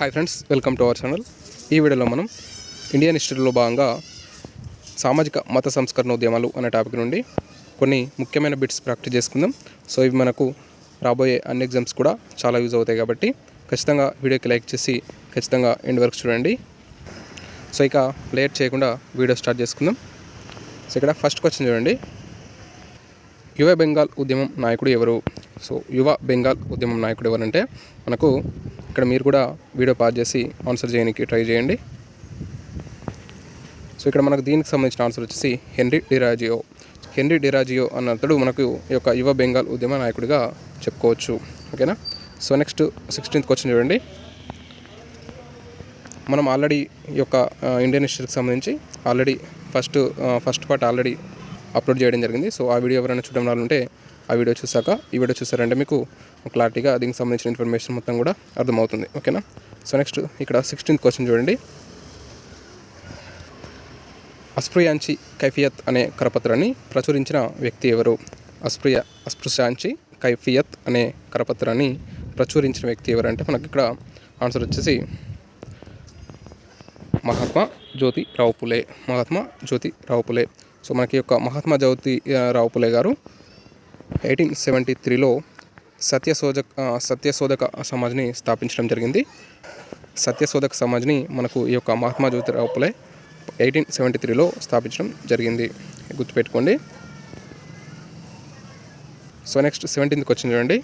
Hi friends, welcome to our channel. ఈ వీడియోలో మనం ఇండియన్ హిస్టరీలో భాగంగా సామాజిక మత సంస్కరణ ఉద్యమాలు అనే టాపిక్ నుండి కొన్ని ముఖ్యమైన బిట్స్ ప్రాక్టీస్ చేసుకుందాం. సో ఇవి మనకు రాబోయే అన్ని ఎగ్జామ్స్ కూడా చాలా యూజ్ అవుతాయి కాబట్టి ఖచ్చితంగా వీడియోకి లైక్ చేసి ఖచ్చితంగా ఎండ్ వరకు చూడండి. సో ఇక లేట్ చేయకుండా వీడియో స్టార్ట్ చేసుకుందాం. సో ఇక్కడ ఫస్ట్ క్వశ్చన్ చూడండి. యువ బెంగాల్ ఉద్యమం నాయకుడు ఎవరు? సో యువ బెంగాల్ ఉద్యమం నాయకుడు ఎవరంటే మనకు ఇక్కడ మీరు కూడా వీడియో పాజ్ చేసి ఆన్సర్ చేయడానికి ట్రై చేయండి. సో ఇక్కడ మనకు దీనికి సంబంధించిన ఆన్సర్ వచ్చేసి హెన్రీ డిరాజియో. హెన్రీ డిరాజియో అన్నతడు మనకు ఈ యొక్క యువ బెంగాల్ ఉద్యమ నాయకుడిగా చెప్పుకోవచ్చు. ఓకేనా. సో నెక్స్ట్ 16th క్వశ్చన్ చూడండి. మనం ఆల్రెడీ ఈ యొక్క ఇండియన్ హిస్టరీకి సంబంధించి already first part already upload చేయడం జరిగింది. సో ఆ వీడియో ఎవరైనా చూడడం రాలంటే ఆ వీడియో చూసాక ఈ వీడియో చూసారంటే మీకు క్లారిటీగా దీనికి సంబంధించిన ఇన్ఫర్మేషన్ మొత్తం కూడా అర్థమవుతుంది. ఓకేనా. సో నెక్స్ట్ ఇక్కడ 16th క్వశ్చన్ చూడండి. అస్పృయాంచి కైఫియత్ అనే కరపత్రాన్ని ప్రచురించిన వ్యక్తి ఎవరు? అస్పృశ్యాంచి కైఫియత్ అనే కరపత్రాన్ని ప్రచురించిన వ్యక్తి ఎవరు అంటే మనకి ఇక్కడ ఆన్సర్ వచ్చేసి మహాత్మా జ్యోతిరావు పులే. సో మనకి యొక్క మహాత్మా జ్యోతిరావు పులే గారు 1873లో సత్యశోధక సమాజ్ని స్థాపించడం జరిగింది. సత్యశోధక సమాజ్ని మనకు ఈ యొక్క మహాత్మా జ్యోతిరావు పులే 1873లో స్థాపించడం జరిగింది, గుర్తుపెట్టుకోండి. సో నెక్స్ట్ 17th క్వశ్చన్ చూడండి.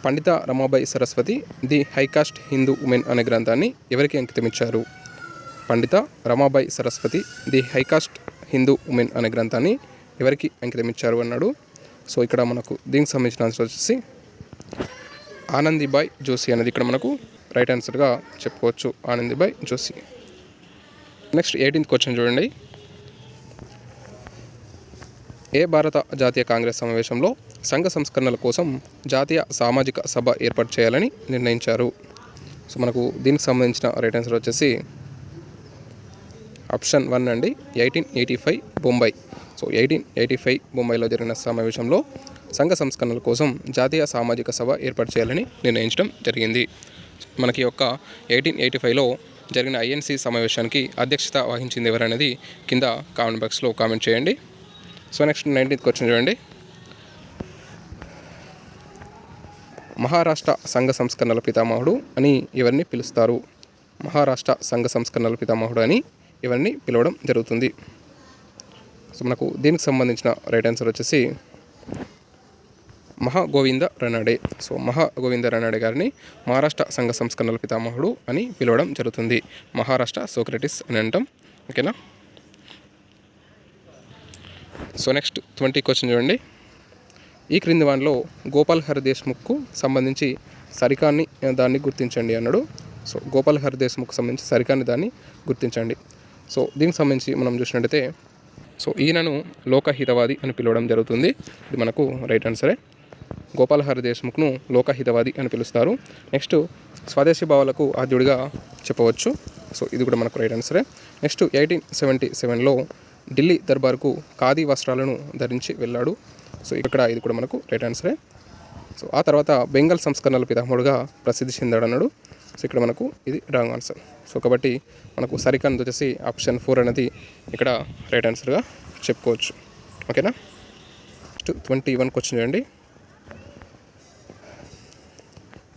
పండిత Ramabai Saraswati the high cost Hindu women అనే గ్రంథాన్ని ఎవరికి అంకితమిచ్చారు? పండిత Ramabai Saraswati the high cost Hindu women అనే గ్రంథాన్ని ఎవరికి అంకితమిచ్చారు అన్నాడు. సో ఇక్కడ మనకు దీనికి సంబంధించిన ఆన్సర్ వచ్చేసి ఆనందీబాయ్ జోషి అనేది ఇక్కడ మనకు రైట్ ఆన్సర్గా చెప్పుకోవచ్చు. Anandibai Joshi. Next 18th question చూడండి. ఏ భారత జాతీయ కాంగ్రెస్ సమావేశంలో సంఘ సంస్కరణల కోసం జాతీయ సామాజిక సభ ఏర్పాటు చేయాలని నిర్ణయించారు? సో మనకు దీనికి సంబంధించిన రైట్ ఆన్సర్ వచ్చేసి ఆప్షన్ 1 అండి, 1885 బొంబాయి. సో 1885 బొంబాయిలో జరిగిన సమావేశంలో సంఘ సంస్కరణల కోసం జాతీయ సామాజిక సభ ఏర్పాటు చేయాలని నిర్ణయించడం జరిగింది. మనకి యొక్క 1885లో జరిగిన ఐఎన్సి సమావేశానికి అధ్యక్షత వహించింది ఎవరనేది కింద కామెంట్ బాక్స్లో కామెంట్ చేయండి. సో నెక్స్ట్ 19th క్వశ్చన్ చూడండి. మహారాష్ట్ర సంఘ సంస్కరణల పితామహుడు అని ఎవరిని పిలుస్తారు? మహారాష్ట్ర సంఘ సంస్కరణల పితామహుడు అని ఎవరిని పిలవడం జరుగుతుంది? సో మనకు దీనికి సంబంధించిన రైట్ ఆన్సర్ వచ్చేసి మహాగోవింద రనడే. సో మహాగోవింద రనడే గారిని మహారాష్ట్ర సంఘ సంస్కరణల పితామహుడు అని పిలవడం జరుగుతుంది. మహారాష్ట్ర సోక్రటిస్ అని అంటాం. ఓకేనా. సో నెక్స్ట్ 20 క్వశ్చన్ చూడండి. ఈ క్రింది వాటిలో గోపాల్ హరి దేశ్ముఖ్కు సంబంధించి సరికాని దాన్ని గుర్తించండి అన్నాడు. సో గోపాల్ హరి దేశ్ముఖ్కు సంబంధించి సరికాని దాన్ని గుర్తించండి. సో దీనికి సంబంధించి మనం చూసినట్టయితే సో ఈయనను లోకహితవాది అని పిలవడం జరుగుతుంది. ఇది మనకు రైట్ ఆన్సరే. గోపాల్ హరి దేశ్ముఖ్ను లోకహితవాది అని పిలుస్తారు. నెక్స్ట్ స్వదేశీ భావాలకు ఆద్యుడిగా చెప్పవచ్చు. సో ఇది కూడా మనకు రైట్ ఆన్సరే. నెక్స్ట్ 1877లో ఢిల్లీ దర్బార్కు ఖాదీ వస్త్రాలను ధరించి వెళ్ళాడు. సో ఇక్కడ ఇది కూడా మనకు రైట్ ఆన్సరే. సో ఆ తర్వాత బెంగాల్ సంస్కరణల పితామహుడుగా ప్రసిద్ధి చెందాడు అన్నాడు. సో ఇక్కడ మనకు ఇది రాంగ్ ఆన్సర్. సో కాబట్టి మనకు సరికానిది వచ్చేసి ఆప్షన్ 4 అనేది ఇక్కడ రైట్ ఆన్సర్గా చెప్పుకోవచ్చు. ఓకేనా. 21 క్వశ్చన్ చూడండి.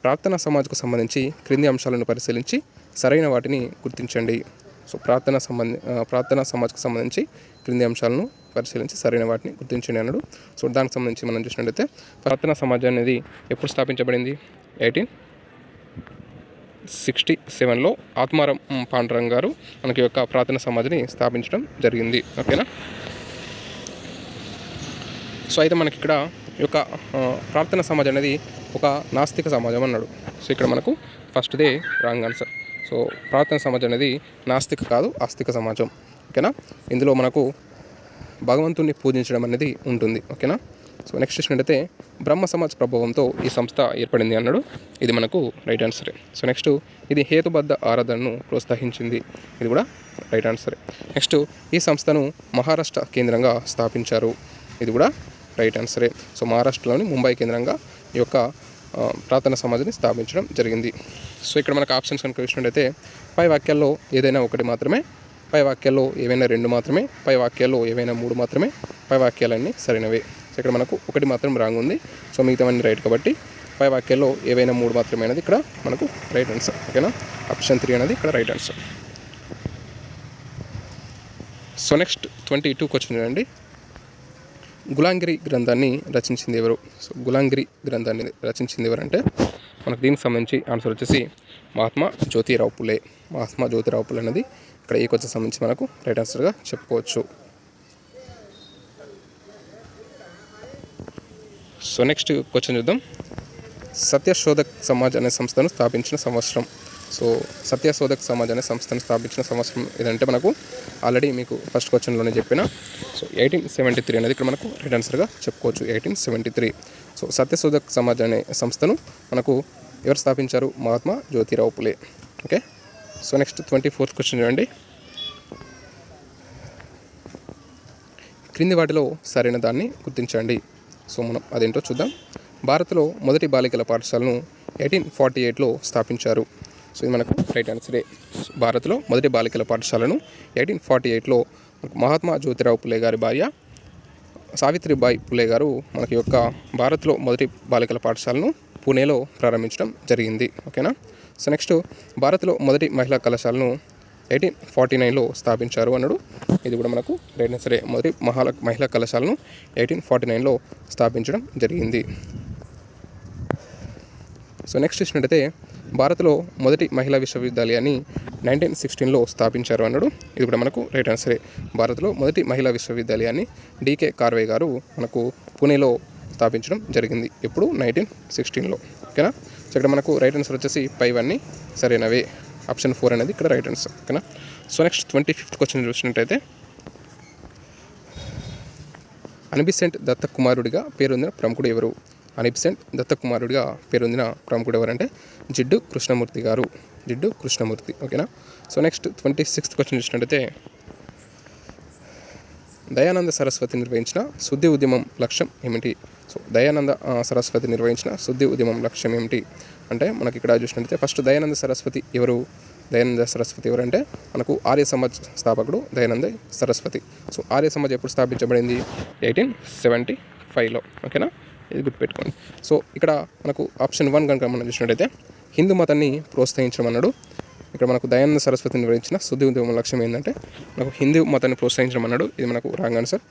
ప్రార్థనా సమాజ్కు సంబంధించి క్రింది అంశాలను పరిశీలించి సరైన వాటిని గుర్తించండి. సో ప్రార్థనా సమాజ్కు సంబంధించి క్రింది అంశాలను పరిశీలించి సరైన వాటిని గుర్తించండి అన్నాడు. సో దానికి సంబంధించి మనం చూసినట్లయితే ప్రార్థనా సమాజం అనేది ఎప్పుడు స్థాపించబడింది? 1867లో ఆత్మారాం పాండురంగ్ గారు మనకి యొక్క ప్రార్థనా సమాజ్ని స్థాపించడం జరిగింది. ఓకేనా. సో అయితే మనకి ఇక్కడ ఈ యొక్క ప్రార్థనా సమాజం అనేది ఒక నాస్తిక సమాజం అన్నాడు. సో ఇక్కడ మనకు ఫస్ట్దే రాంగ్ ఆన్సర్. సో ప్రార్థనా సమాజం అనేది నాస్తిక కాదు, ఆస్తిక సమాజం. ఓకేనా. ఇందులో మనకు భగవంతుని పూజించడం అనేది ఉంటుంది. ఓకేనా. సో నెక్స్ట్ చూసినట్టయితే బ్రహ్మ సమాజ్ ప్రభావంతో ఈ సంస్థ ఏర్పడింది అన్నాడు. ఇది మనకు రైట్ ఆన్సరే. సో నెక్స్ట్ ఇది హేతుబద్ధ ఆరాధనను ప్రోత్సహించింది. ఇది కూడా రైట్ ఆన్సరే. నెక్స్ట్ ఈ సంస్థను మహారాష్ట్ర కేంద్రంగా స్థాపించారు. ఇది కూడా రైట్ ఆన్సరే. సో మహారాష్ట్రలోని ముంబై కేంద్రంగా ఈ యొక్క ప్రార్థనా సమాధిని స్థాపించడం జరిగింది. సో ఇక్కడ మనకు ఆప్షన్స్ కనుక చూసినట్టయితే పై వాక్యాల్లో ఏదైనా ఒకటి మాత్రమే, పై వాక్యాల్లో ఏవైనా 2 మాత్రమే, పై వాక్యాల్లో ఏవైనా 3 మాత్రమే, పై వాక్యాలన్నీ సరైనవే. సో ఇక్కడ మనకు ఒకటి మాత్రం రాంగ్ ఉంది. సో మిగతావన్నీ రైట్ కాబట్టి పై వాక్యాల్లో ఏవైనా 3 మాత్రమే అనేది ఇక్కడ మనకు రైట్ ఆన్సర్. ఓకేనా, ఆప్షన్ 3 అనేది ఇక్కడ right answer. So next 22 question చూడండి. గులాంగిరి గ్రంథాన్ని రచించింది ఎవరు? సో గులాంగిరి గ్రంథాన్ని రచించింది ఎవరంటే మనకు దీనికి సంబంధించి ఆన్సర్ వచ్చేసి మహాత్మా జ్యోతిరావు పులే. మహాత్మా జ్యోతిరావు పులే అనేది ఇక్కడ ఈ క్వశ్చన్ సంబంధించి మనకు రైట్ ఆన్సర్గా చెప్పుకోవచ్చు. సో నెక్స్ట్ క్వశ్చన్ చూద్దాం. సత్యశోధక్ సమాజ్ అనే సంస్థను స్థాపించిన సంవత్సరం. సో సత్యశోధక్ సమాజ్ అనే సంస్థను స్థాపించిన సంవత్సరం ఏదంటే మనకు ఆల్రెడీ మీకు ఫస్ట్ క్వశ్చన్లోనే చెప్పిన సో 1873 అనేది ఇక్కడ మనకు రైట్ ఆన్సర్గా చెప్పుకోవచ్చు. 1873. సో సత్యశోధక్ సమాజ్ అనే సంస్థను మనకు ఎవరు స్థాపించారు? Mahatma Jyotirao Phule. Okay. So next 24th question చూడండి. క్రింది వాటిలో సరైన దాన్ని గుర్తించండి. సో మనం అదేంటో చూద్దాం. భారత్లో మొదటి బాలికల పాఠశాలను 1848లో స్థాపించారు. సో ఇది మనకు రైట్ ఆన్సరే. భారత్లో మొదటి బాలికల పాఠశాలను 1848లో మహాత్మా జ్యోతిరావు పులే గారి భార్య సావిత్రిబాయి పులే గారు మనకి యొక్క భారత్లో మొదటి బాలికల పాఠశాలను పూణేలో ప్రారంభించడం జరిగింది. ఓకేనా. సో నెక్స్ట్ భారత్లో మొదటి మహిళా కళాశాలను 1849లో స్థాపించారు అన్నాడు. ఇది కూడా మనకు రైట్ ఆన్సరే. మొదటి మహిళా కళాశాలను 1849లో స్థాపించడం జరిగింది. సో నెక్స్ట్ చూసినట్టయితే భారత్లో మొదటి మహిళా విశ్వవిద్యాలయాన్ని 1916లో స్థాపించారు అన్నాడు. ఇది కూడా మనకు రైట్ ఆన్సరే. భారత్లో మొదటి మహిళా విశ్వవిద్యాలయాన్ని డికే కార్వే గారు మనకు పూణేలో స్థాపించడం జరిగింది. ఎప్పుడు? 1916లో. ఓకేనా. సో ఇక్కడ మనకు రైట్ ఆన్సర్ వచ్చేసి పైవన్నీ సరైనవే. ఆప్షన్ 4 అనేది ఇక్కడ రైట్ ఆన్సర్. ఓకేనా. సో నెక్స్ట్ 25th క్వశ్చన్ చూసినట్టయితే అనిబిసెంట్ దత్తకుమారుడిగా పేరొందిన ప్రముఖుడు ఎవరు? అనిబిసెంట్ దత్తకుమారుడిగా పేరొందిన ప్రముఖుడు ఎవరంటే జిడ్డు కృష్ణమూర్తి గారు. జిడ్డు కృష్ణమూర్తి. ఓకేనా. సో నెక్స్ట్ 26th క్వశ్చన్ చూసినట్టయితే దయానంద సరస్వతి నిర్వహించిన శుద్ధి ఉద్యమం లక్ష్యం ఏమిటి? సో దయానంద సరస్వతి నిర్వహించిన శుద్ధి ఉద్యమం లక్ష్యం ఏమిటి అంటే మనకి ఇక్కడ చూసినట్టయితే ఫస్ట్ దయానంద సరస్వతి ఎవరు? దయానంద సరస్వతి ఎవరంటే మనకు ఆర్య సమాజ్ స్థాపకుడు దయానంద సరస్వతి. సో ఆర్య సమాజ్ ఎప్పుడు స్థాపించబడింది? 1875లో. ఓకేనా, ఇది గుర్తుపెట్టుకోండి. సో ఇక్కడ మనకు ఆప్షన్ 1 కనుక మనం చూసినట్టయితే హిందూ మతాన్ని ప్రోత్సహించడం అన్నాడు. ఇక్కడ మనకు దయానంద సరస్వతి నిర్వహించిన శుద్ధి ఉద్యమం లక్ష్యం ఏంటంటే మనకు హిందూ మతాన్ని ప్రోత్సహించడం అన్నాడు. ఇది మనకు రాంగ్ ఆన్సర్.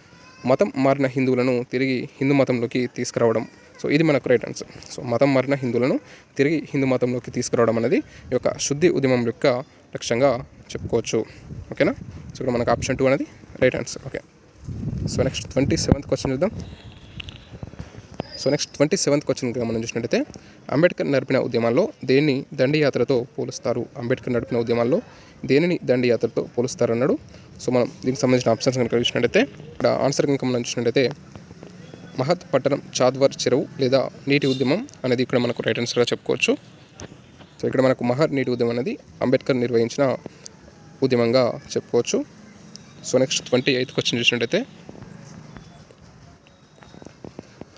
మతం మారిన హిందువులను తిరిగి హిందూ మతంలోకి తీసుకురావడం. సో ఇది మనకు రైట్ ఆన్సర్. సో మతం మారిన హిందువులను తిరిగి హిందూ మతంలోకి తీసుకురావడం అనేది ఈ యొక్క శుద్ధి ఉద్యమం యొక్క లక్ష్యంగా చెప్పుకోవచ్చు. ఓకేనా. సో ఇక్కడ మనకు ఆప్షన్ 2 అనేది right answer. Okay. So next 27th question చూద్దాం. సో నెక్స్ట్ 27th క్వశ్చన్ మనం చూసినట్టయితే అంబేద్కర్ నడిపిన ఉద్యమాల్లో దేన్ని దండియాత్రతో పోలుస్తారు? అంబేద్కర్ నడిపిన ఉద్యమాల్లో దేనిని దండియాత్రతో పోలుస్తారు అన్నాడు. సో మనం దీనికి సంబంధించిన ఆప్షన్స్ కనుక చూసినట్టయితే ఇక్కడ ఆన్సర్ కనుక మనం చూసినట్టయితే మహత్ పట్టణం చాద్వర్ చెరువు లేదా నీటి ఉద్యమం అనేది ఇక్కడ మనకు రైట్ ఆన్సర్గా చెప్పుకోవచ్చు. సో ఇక్కడ మనకు మహర్ నీటి ఉద్యమం అనేది అంబేద్కర్ నిర్వహించిన ఉద్యమంగా చెప్పుకోవచ్చు. సో నెక్స్ట్ 28th క్వశ్చన్ చూసినట్టయితే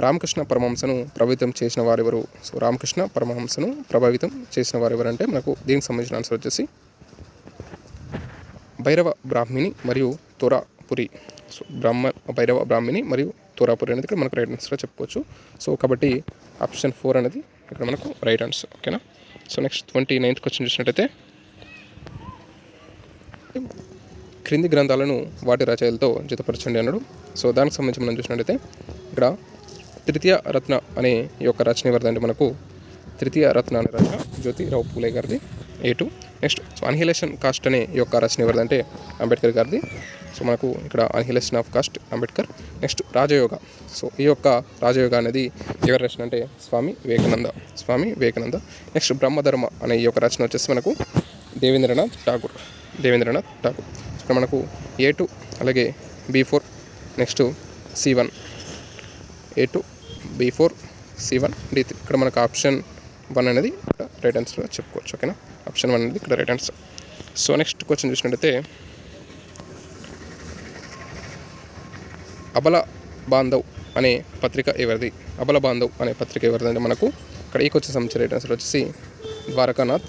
రామకృష్ణ పరమహంసను ప్రభావితం చేసిన వారెవరు? సో రామకృష్ణ పరమహంసను ప్రభావితం చేసిన వారెవరు అంటే మనకు దీనికి సంబంధించిన ఆన్సర్ వచ్చేసి భైరవ బ్రాహ్మిణి మరియు తోరాపురి. సో భైరవ బ్రాహ్మిణి మరియు తోరాపురి అనేది ఇక్కడ మనకు రైట్ ఆన్సర్గా చెప్పుకోవచ్చు. సో కాబట్టి ఆప్షన్ 4 అనేది ఇక్కడ మనకు రైట్ ఆన్సర్. ఓకేనా. సో నెక్స్ట్ 29th క్వశ్చన్ చూసినట్టయితే క్రింది గ్రంథాలను వాటి రచయితలతో జతపరచండి అన్నాడు. సో దానికి సంబంధించి మనం చూసినట్టయితే ఇక్కడ తృతీయ రత్న అనే ఈ యొక్క రచన ఎవరిదంటే మనకు తృతీయ రత్న అనే రచన జ్యోతిరావు పూలే గారిది. A2. Next so annihilation cost అనే ఈ యొక్క రచన ఎవరిదంటే అంబేద్కర్ గారిది. సో మనకు ఇక్కడ annihilation of caste Ambedkar. Next Rajayoga. So ఈ యొక్క రాజయోగ అనేది ఎవరి రచన అంటే స్వామి వివేకానంద. నెక్స్ట్ బ్రహ్మధర్మ అనే ఈ యొక్క రచన వచ్చేసి మనకు దేవేంద్రనాథ్ ఠాగూర్. ఇక్కడ మనకు A2 అలాగే B4 next C1 A2 B4 C1 D3 ఇక్కడ మనకు ఆప్షన్ 1 అనేది ఇక్కడ రైట్ ఆన్సర్గా చెప్పుకోవచ్చు. ఓకేనా. ఆప్షన్ 1 అనేది ఇక్కడ right answer. So next question చూసినట్టయితే అబల బాంధవ్ అనే పత్రిక ఎవరిది? అబల బాంధవ్ అనే పత్రిక ఎవరిది అంటే మనకు ఇక్కడ ఈ క్వశ్చన్ సంబంధించిన రైట్ ఆన్సర్ వచ్చేసి ద్వారకానాథ్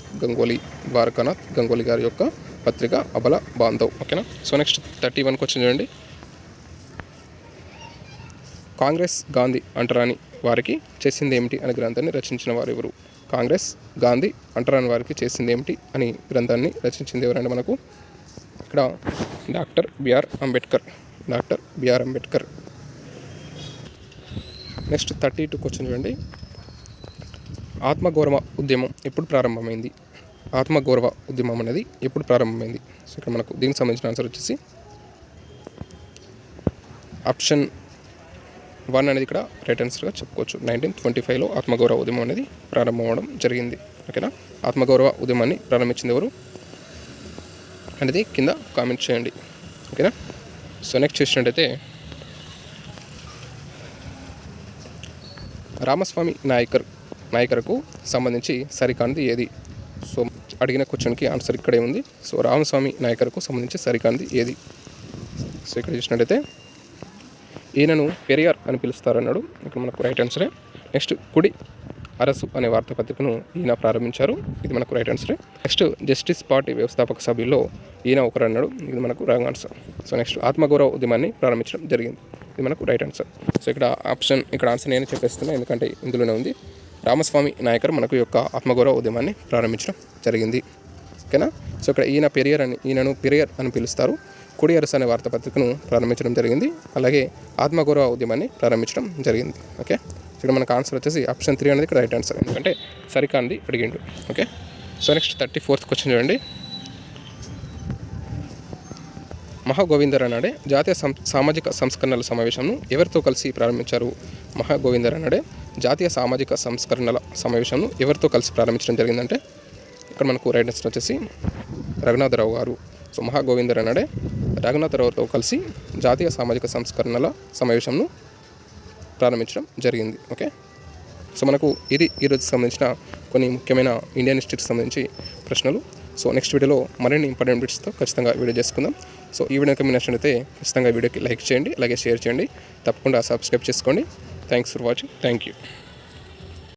గంగోలీ గారి యొక్క పత్రిక అబల బాంధవ్. ఓకేనా. సో నెక్స్ట్ 31 క్వశ్చన్ చూడండి. కాంగ్రెస్ గాంధీ అంటరాని వారికి చేసింది ఏమిటి అనే గ్రంథాన్ని రచించిన వారు ఎవరు? కాంగ్రెస్ గాంధీ అంటరాని వారికి చేసింది ఏమిటి అని గ్రంథాన్ని రచించింది ఎవరంటే మనకు ఇక్కడ doctor BR Ambedkar. Next 32 question చూడండి. ఆత్మగౌరవ ఉద్యమం ఎప్పుడు ప్రారంభమైంది? ఆత్మగౌరవ ఉద్యమం అనేది ఎప్పుడు ప్రారంభమైంది? సో ఇక్కడ మనకు దీనికి సంబంధించిన ఆన్సర్ వచ్చేసి ఆప్షన్ 1 అనేది ఇక్కడ రైట్ ఆన్సర్గా చెప్పుకోవచ్చు. 1925లో ఆత్మగౌరవ ఉద్యమం అనేది ప్రారంభం అవ్వడం జరిగింది. ఓకేనా. ఆత్మగౌరవ ఉద్యమాన్ని ప్రారంభించింది ఎవరు అనేది కింద కామెంట్ చేయండి. ఓకేనా. సో నెక్స్ట్ చూసినట్టయితే రామస్వామి నాయకర్కు సంబంధించి సరికానిది ఏది? సో అడిగిన క్వశ్చన్కి ఆన్సర్ ఇక్కడే ఉంది. సో రామస్వామి నాయకర్కు సంబంధించి సరికానిది ఏది? సో ఇక్కడ చూసినట్టయితే ఈయనను పెరియార్ అని పిలుస్తారన్నాడు. ఇక్కడ మనకు రైట్ ఆన్సరే. నెక్స్ట్ కుడి అరసు అనే వార్తాపత్రికను ఈయన ప్రారంభించారు. ఇది మనకు రైట్ ఆన్సరే. నెక్స్ట్ జస్టిస్ పార్టీ వ్యవస్థాపక సభ్యుల్లో ఈయన ఒకరు అన్నాడు. ఇది మనకు రాంగ్ ఆన్సర్. సో నెక్స్ట్ ఆత్మగౌరవ ఉద్యమాన్ని ప్రారంభించడం జరిగింది. ఇది మనకు రైట్ ఆన్సర్. సో ఇక్కడ ఆన్సర్ నేను చెప్పేస్తున్నా, ఎందుకంటే ఇందులోనే ఉంది. రామస్వామి నాయకర్ మనకు యొక్క ఆత్మగౌరవ ఉద్యమాన్ని ప్రారంభించడం జరిగింది. ఓకేనా. సో ఇక్కడ ఈయనను పెరియార్ అని పిలుస్తారు. కుడి అరసు అనే వార్తాపత్రికను ప్రారంభించడం జరిగింది. అలాగే ఆత్మగౌరవ ఉద్యమాన్ని ప్రారంభించడం జరిగింది. ఓకే. ఇక్కడ మనకు ఆన్సర్ వచ్చేసి ఆప్షన్ 3 అనేది ఇక్కడ రైట్ ఆన్సర్, ఎందుకంటే సరికాంది అడిగిండు. Okay. So next 34th question చూడండి. మహాగోవిందరానాడే జాతీయ సామాజిక సంస్కరణల సమావేశంను ఎవరితో కలిసి ప్రారంభించారు? మహాగోవిందరానాడే జాతీయ సామాజిక సంస్కరణల సమావేశంను ఎవరితో కలిసి ప్రారంభించడం జరిగిందంటే ఇక్కడ మనకు రైట్ ఆన్సర్ వచ్చేసి రఘునాథరావు గారు. సో మహాగోవిందరానాడే రఘునాథరావుతో కలిసి జాతీయ సామాజిక సంస్కరణల సమావేశంను ప్రారంభించడం జరిగింది. ఓకే. సో మనకు ఇది ఈరోజు సంబంధించిన కొన్ని ముఖ్యమైన ఇండియన్ హిస్టరీకి సంబంధించి ప్రశ్నలు. సో నెక్స్ట్ వీడియోలో మరిన్ని ఇంపార్టెంట్ బిట్స్తో ఖచ్చితంగా వీడియో చేసుకుందాం. సో ఈ వీడియో మీకు నచ్చినట్లయితే ఖచ్చితంగా వీడియోకి లైక్ చేయండి, అలాగే షేర్ చేయండి, తప్పకుండా సబ్స్క్రైబ్ చేసుకోండి. Thanks for watching. Thank you.